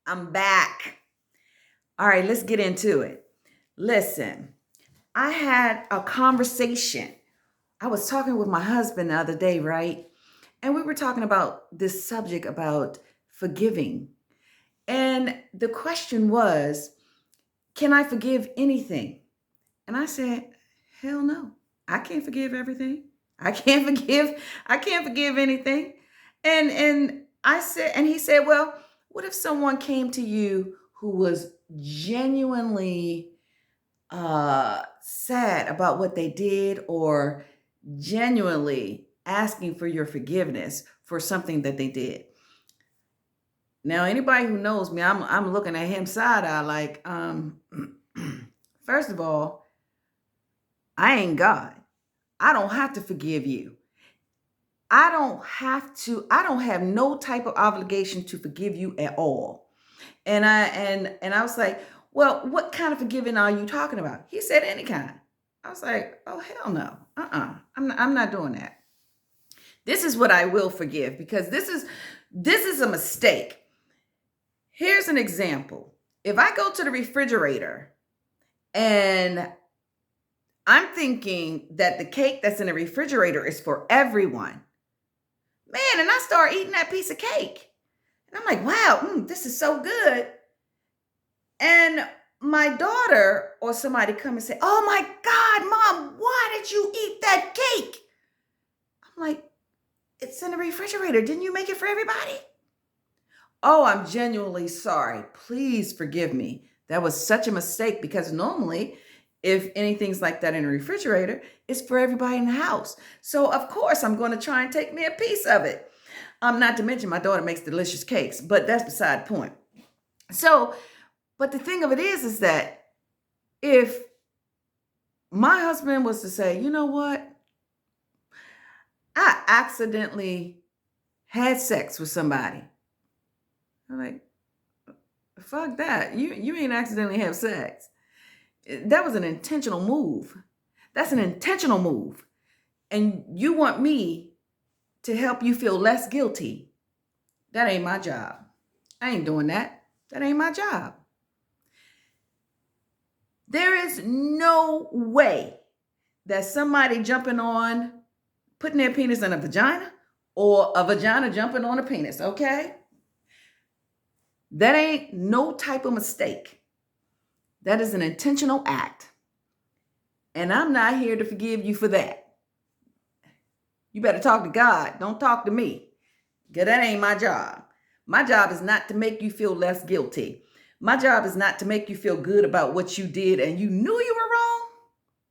I'm back. All right, let's get into it. Listen, I had a conversation. I was talking with my husband the other day, right? And we were talking about this subject about forgiving. And the question was, can I forgive anything? And I said, hell no. I can't forgive everything. I can't forgive anything. And I said, and he said, well, what if someone came to you who was genuinely sad about what they did or genuinely asking for your forgiveness for something that they did? Now, anybody who knows me, I'm looking at him side eye like, first of all, I ain't God. I don't have to forgive you. I don't have no type of obligation to forgive you at all. And I was like, well, what kind of forgiving are you talking about? He said any kind. I was like, oh hell no. I'm not doing that. This is what I will forgive because this is a mistake. Here's an example. If I go to the refrigerator and I'm thinking that the cake that's in the refrigerator is for everyone, man, and I start eating that piece of cake. And I'm like, wow, this is so good. And my daughter or somebody come and say, oh my God, mom, why did you eat that cake? I'm like, it's in the refrigerator. Didn't you make it for everybody? Oh, I'm genuinely sorry. Please forgive me. That was such a mistake because normally, if anything's like that in the refrigerator, it's for everybody in the house. So, of course, I'm going to try and take me a piece of it. Not to mention, my daughter makes delicious cakes, but that's beside the point. So, but the thing of it is that if my husband was to say, you know what, I accidentally had sex with somebody, I'm like, fuck that. You ain't accidentally have sex. That was an intentional move. That's an intentional move. And you want me to help you feel less guilty. That ain't my job. I ain't doing that. That ain't my job. There is no way that somebody jumping on, putting their penis in a vagina or a vagina jumping on a penis, okay? That ain't no type of mistake. That is an intentional act. And I'm not here to forgive you for that. You better talk to God. Don't talk to me. Because that ain't my job. My job is not to make you feel less guilty. My job is not to make you feel good about what you did and you knew you were wrong.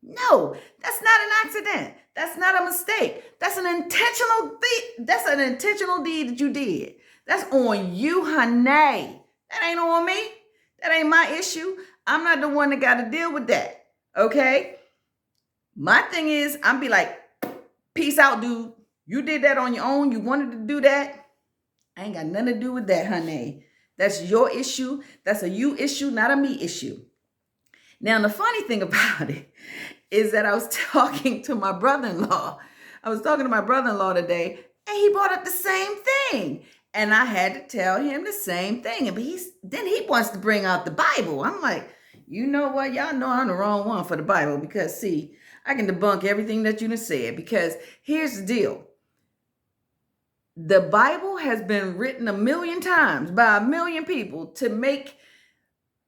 No, that's not an accident. That's not a mistake. That's an intentional deed. That's an intentional deed that you did. That's on you, honey. That ain't on me. That ain't my issue. I'm not the one that got to deal with that. Okay? My thing is, I'm be like, peace out, dude. You did that on your own. You wanted to do that. I ain't got nothing to do with that, honey. That's your issue. That's a you issue, not a me issue. Now, the funny thing about it is that I was talking to my brother-in-law. I was talking to my brother-in-law today, and he brought up the same thing. And I had to tell him the same thing. And then he wants to bring out the Bible. I'm like, you know what? Y'all know I'm the wrong one for the Bible because, see, I can debunk everything that you done said. Because here's the deal. The Bible has been written a million times by a million people to make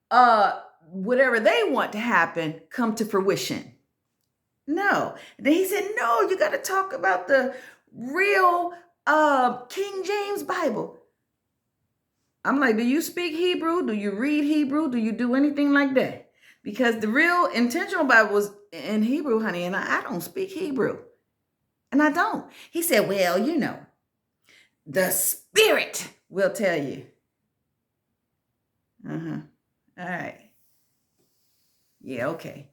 whatever they want to happen come to fruition. No. Then he said, no, you got to talk about the real King James Bible. I'm like, do you speak Hebrew? Do you read Hebrew? Do you do anything like that? Because the real intentional Bible was in Hebrew, honey, and I don't speak Hebrew. And I don't. He said, well, you know, the Spirit will tell you. All right. Yeah, okay.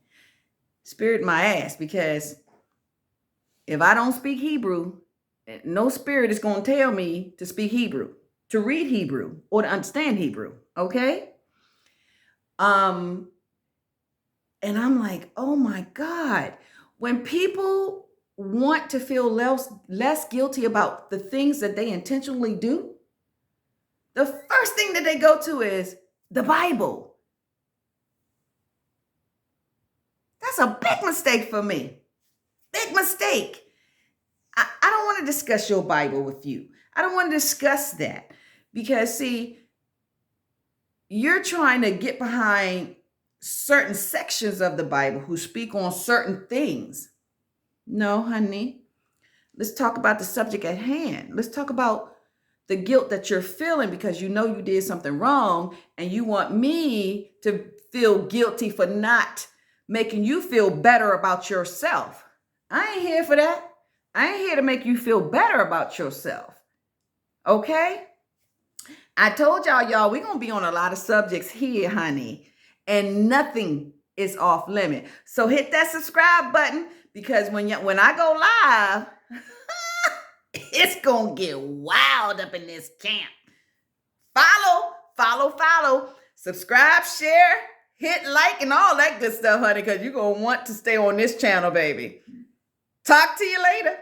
Spirit my ass, because if I don't speak Hebrew, no spirit is going to tell me to speak Hebrew, to read Hebrew, or to understand Hebrew. Okay? And I'm like, oh my God. When people want to feel less guilty about the things that they intentionally do, the first thing that they go to is the Bible. That's a big mistake for me. Big mistake. I don't want to discuss your Bible with you. I don't want to discuss that because, see, you're trying to get behind certain sections of the Bible who speak on certain things. No, honey. Let's talk about the subject at hand. Let's talk about the guilt that you're feeling because you know you did something wrong and you want me to feel guilty for not making you feel better about yourself. I ain't here for that. I ain't here to make you feel better about yourself. Okay? I told y'all, we're going to be on a lot of subjects here, honey. And nothing is off limit. So hit that subscribe button because when I go live, it's going to get wild up in this camp. Follow. Subscribe, share, hit like, and all that good stuff, honey, because you're going to want to stay on this channel, baby. Talk to you later.